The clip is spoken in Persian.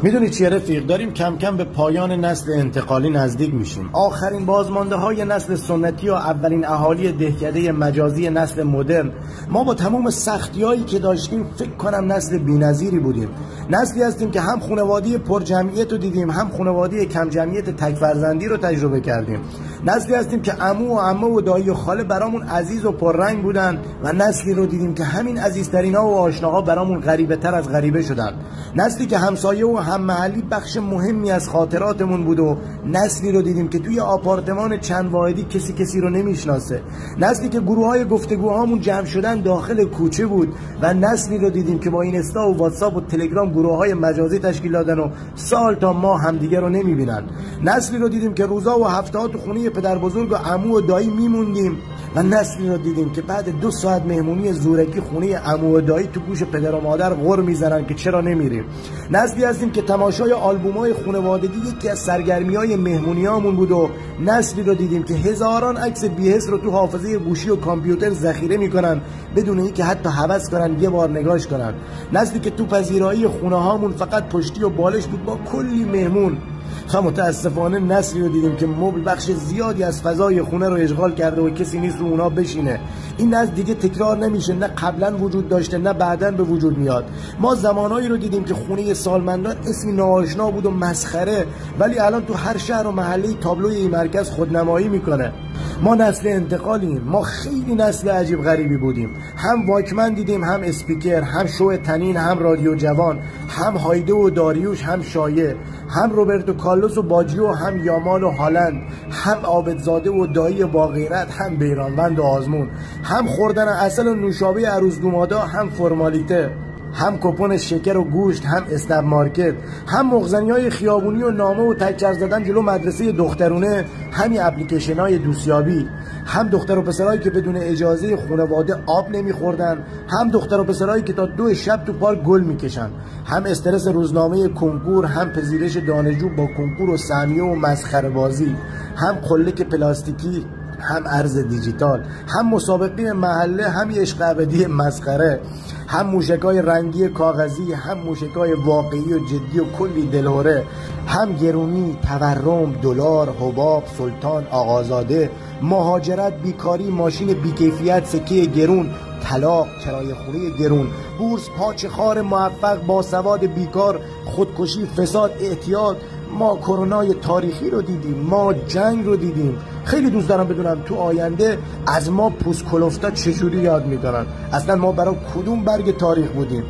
میدونی چیه رفیق؟ داریم کم کم به پایان نسل انتقالی نزدیک میشیم. آخرین بازمانده های نسل سنتی و اولین اهالی دهکده مجازی نسل مدرن. ما با تمام سختی هایی که داشتیم فکر کنم نسل بی‌نظیری بودیم. نسلی هستیم که هم خانواده پر جمعیت رو دیدیم، هم خانواده کم جمعیت تک فرزندی رو تجربه کردیم. نسلی هستیم که عمو و عمه و دایی و خاله برامون عزیز و پررنگ بودن و نسلی رو دیدیم که همین عزیزترین ها و آشناها برامون غریبه تر از غریبه شدن. نسلی که همسایه و هم محلی بخش مهمی از خاطراتمون بود و نسلی رو دیدیم که توی آپارتمان چند واحدی کسی رو نمیشناسه. نسلی که گروه‌های گفتگوهامون جمع شدن داخل کوچه بود و نسلی رو دیدیم که با اینستا و واتساپ و تلگرام گروه‌های مجازی تشکیل دادن و سال تا ماه همدیگه رو نمیبینن. نسلی رو دیدیم که روزا و هفته‌ها تو خونه پدر بزرگ و عمو و دایی میموندیم و نسلی رو دیدیم که بعد 2 ساعت مهمونی زورکی خونه عمو و دایی تو گوش پدر و مادر غر میزنن که چرا نمیریم. نسلی هستیم که تماشای آلبوم‌های خانوادگی یکی از سرگرمی‌های مهمونیامون بود و نسلی رو دیدیم که هزاران عکس بی‌حس رو تو حافظه گوشی و کامپیوتر ذخیره میکنن بدون اینکه حتی هوس کنن یه بار نگاش کنن. نسلی که تو پذیرایی خونه‌هامون فقط پشتی و بالش بود با کلی مهمون. متاسفانه نسلی رو دیدیم که مبل بخش زیادی از فضای خونه رو اشغال کرده و کسی نیست رو اونا بشینه. این نسل دیگه تکرار نمیشه، نه قبلا وجود داشته نه بعداً به وجود میاد. ما زمانایی رو دیدیم که خونه سالمندان اسمی ناآشنا بود و مسخره، ولی الان تو هر شهر و محله تابلوی این مرکز خودنمایی میکنه. ما نسل انتقالیم. ما خیلی نسل عجیب غریبی بودیم. هم واکمن دیدیم، هم اسپیکر، هم شو تنین، هم رادیو جوان، هم هایده و داریوش، هم شایع، هم روبرتو کارلوس و باجیو، هم یامال و هالند، هم عابدزاده و دایی با غیرت، هم بیرانوند و آزمون، هم خوردن عسل و نوشابه عروس دومادا، هم فرمالیته، هم کپون شکر و گوشت، هم اسنپ مارکت، هم مخزنی‌های خیابونی و نامه و تکچر زدن جلو مدرسه دخترونه، همین اپلیکیشن‌های دوستیابی، هم دختر و پسرایی که بدون اجازه خانواده آب نمیخوردن، هم دختر و پسرایی که تا 2 شب تو پارک گل میکشن، هم استرس روزنامه کنکور، هم پذیرش دانشجو با کنکور و سهمیه و مسخره بازی، هم قلک پلاستیکی، هم ارز دیجیتال، هم مسابقه محله، هم عشق ابدی مسخره، هم موشکای رنگی کاغذی، هم موشکای واقعی و جدی و کلی دلهوره، هم گرونی، تورم، دلار، حباب، سلطان، آقازاده، مهاجرت، بیکاری، ماشین بیکیفیت، سکه گرون، طلاق، کرایه خونه گرون، بورس، پاچ خار موفق، باسواد بیکار، خودکشی، فساد، اعتیاد. ما کرونای تاریخی رو دیدیم، ما جنگ رو دیدیم. خیلی دوست دارم بدونم تو آینده از ما پوست کلفتا چجوری یاد میکنن. اصلا ما برای کدوم برگ تاریخ بودیم؟